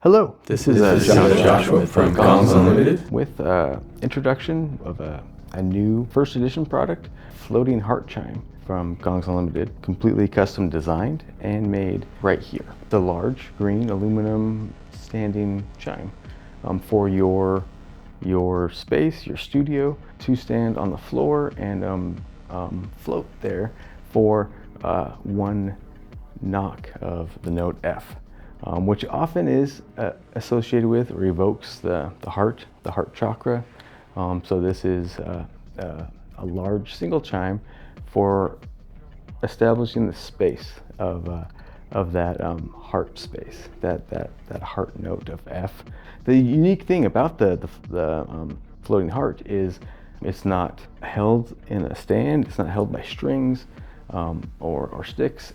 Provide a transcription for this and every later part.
Hello, This is Joshua from Gongs Unlimited with introduction of a new first edition product, floating heart chime from Gongs Unlimited, completely custom designed and made right here. The large green aluminum standing chime for your space, your studio, to stand on the floor and float there for one knock of the note F. Which often is associated with or evokes the heart chakra. So this is a large single chime for establishing the space of that heart space, that heart note of F. The unique thing about the floating heart is it's not held in a stand, it's not held by strings or sticks.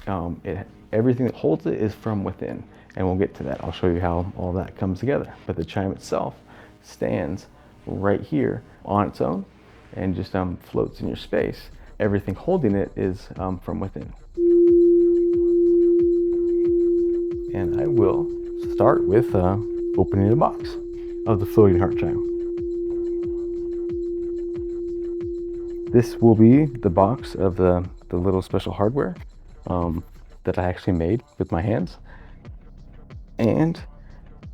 Everything that holds it is from within. And we'll get to that. I'll show you how all that comes together. But the chime itself stands right here on its own and just floats in your space. Everything holding it is from within. And I will start with opening the box of the floating heart chime. This will be the box of the little special hardware that I actually made with my hands. And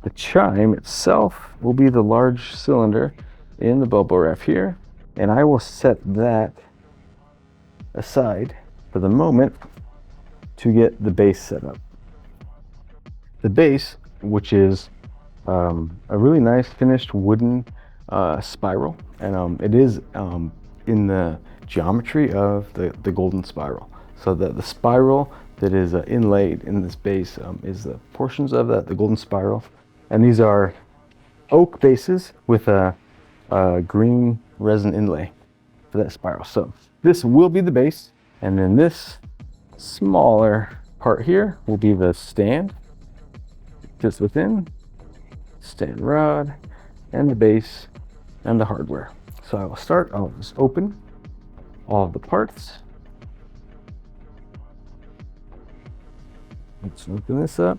the chime itself will be the large cylinder in the bubble wrap here. And I will set that aside for the moment to get the base set up. The base, which is a really nice finished wooden spiral, and it is in the geometry of the golden spiral. So the spiral that is inlaid in this base is the portions of the golden spiral. And these are oak bases with a green resin inlay for that spiral. So this will be the base. And then this smaller part here will be the stand, just within, stand rod, and the base, and the hardware. So I will start, I'll just open all of the parts. Let's open this up.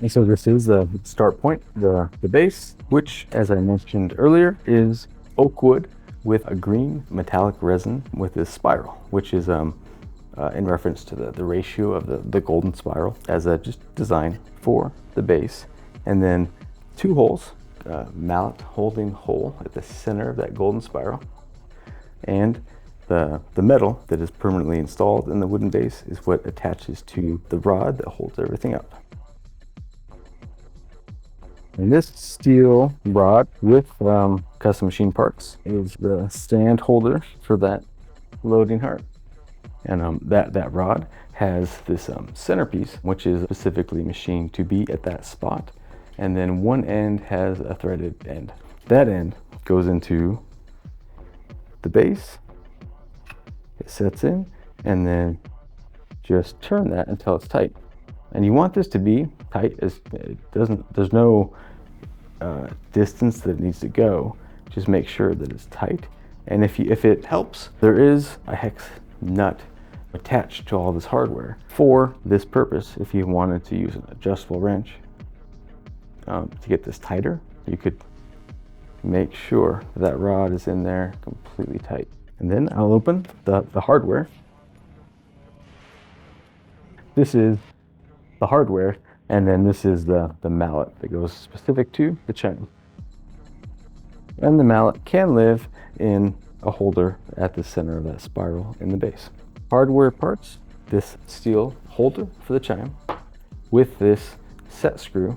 And so this is the start point, the base, which, as I mentioned earlier, is oak wood with a green metallic resin with this spiral, which is in reference to the ratio of the golden spiral as a just design for the base. And then two holes, mallet holding hole at the center of that golden spiral, and the metal that is permanently installed in the wooden base is what attaches to the rod that holds everything up. And this steel rod with custom machine parts is the stand holder for that floating heart. And that rod has this centerpiece, which is specifically machined to be at that spot. And then one end has a threaded end. That end goes into the base. It sets in, and then just turn that until it's tight. And you want this to be tight as there's no distance that it needs to go. Just make sure that it's tight. And if it helps, there is a hex nut attached to all this hardware for this purpose. If you wanted to use an adjustable wrench to get this tighter, you could make sure that rod is in there completely tight. And then I'll open the hardware. This is the hardware, and then this is the mallet that goes specific to the chime. And the mallet can live in a holder at the center of that spiral in the base. Hardware parts, this steel holder for the chime with this set screw,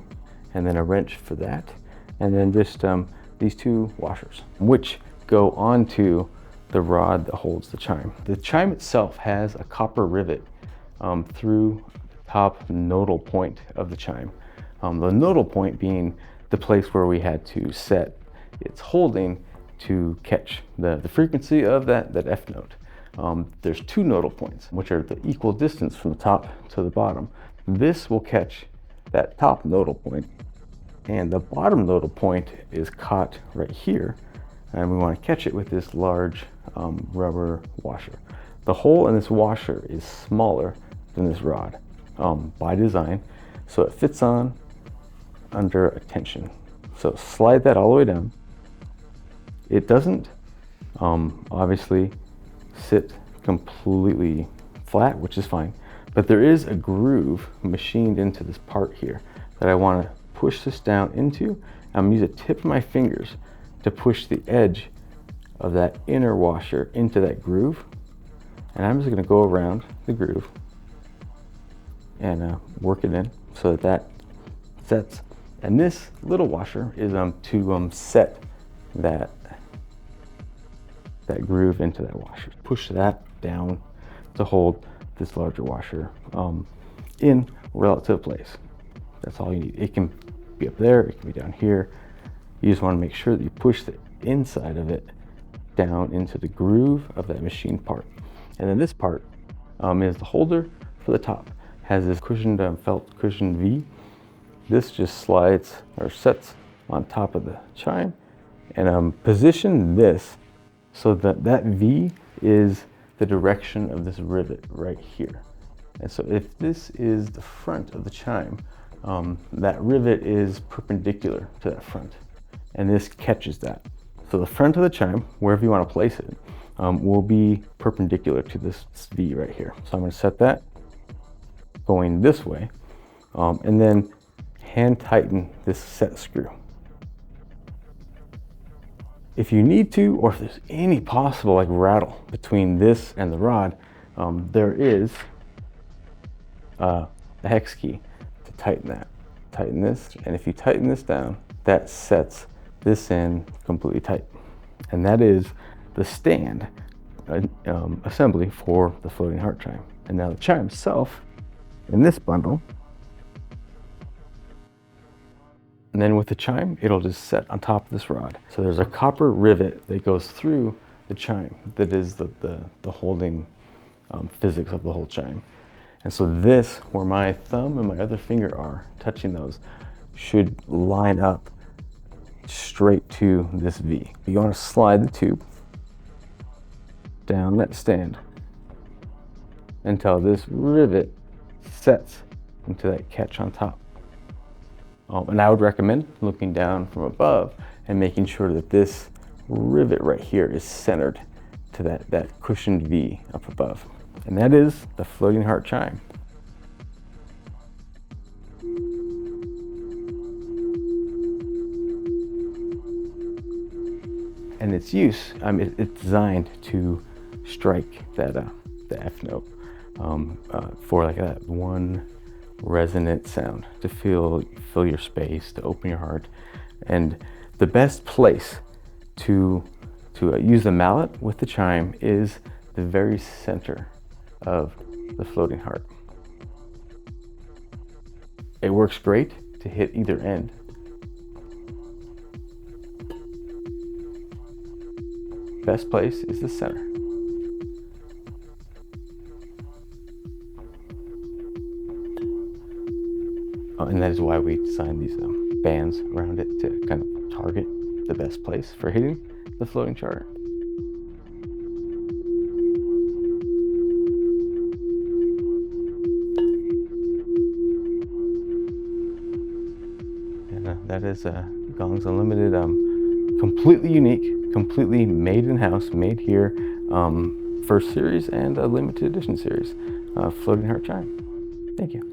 and then a wrench for that, and then just these two washers, which go onto the rod that holds the chime. The chime itself has a copper rivet through the top nodal point of the chime. The nodal point being the place where we had to set its holding to catch the frequency of that F note. There's two nodal points, which are the equal distance from the top to the bottom. This will catch that top nodal point, and the bottom nodal point is caught right here, and we want to catch it with this large rubber washer. The hole in this washer is smaller than this rod. by design, so it fits on under a tension. So slide that all the way down. It doesn't obviously sit completely flat, which is fine, but there is a groove machined into this part here that I want to push this down into. I'm going to use the tip of my fingers to push the edge of that inner washer into that groove, and I'm just going to go around the groove and work it in so that that sets. And this little washer is to set that groove into that washer. Push that down to hold this larger washer in relative place. That's all you need. It can be up there, it can be down here. You just want to make sure that you push the inside of it down into the groove of that machine part. And then this part is the holder for the top. Has this cushioned felt cushion V. This just slides or sets on top of the chime, and position this so that that V is the direction of this rivet right here. And so if this is the front of the chime, that rivet is perpendicular to that front, and this catches that. So the front of the chime, wherever you want to place it, will be perpendicular to this V right here. So I'm going to set that going this way, and then hand tighten this set screw. If you need to, or if there's any possible like rattle between this and the rod, there is a hex key to tighten that. Tighten this, and if you tighten this down, that sets this in completely tight. And that is the stand assembly for the floating heart chime. And now the chime itself in this bundle. And then with the chime, it'll just set on top of this rod. So there's a copper rivet that goes through the chime that is the holding physics of the whole chime. And so this, where my thumb and my other finger are touching those, should line up straight to this V. You want to slide the tube down that stand until this rivet sets into that catch on top. And I would recommend looking down from above and making sure that this rivet right here is centered to that cushioned V up above. And that is the floating heart chime. And its use, it's designed to strike that the F note for like that one resonant sound, to fill your space, to open your heart. And the best place to use the mallet with the chime is the very center of the floating heart. It works great to hit either end. Best place is the center. And that is why we designed these bands around it, to kind of target the best place for hitting the floating chart. And that is Gongs Unlimited, completely unique, completely made in-house, made here, first series and a limited edition series, floating heart chime. Thank you.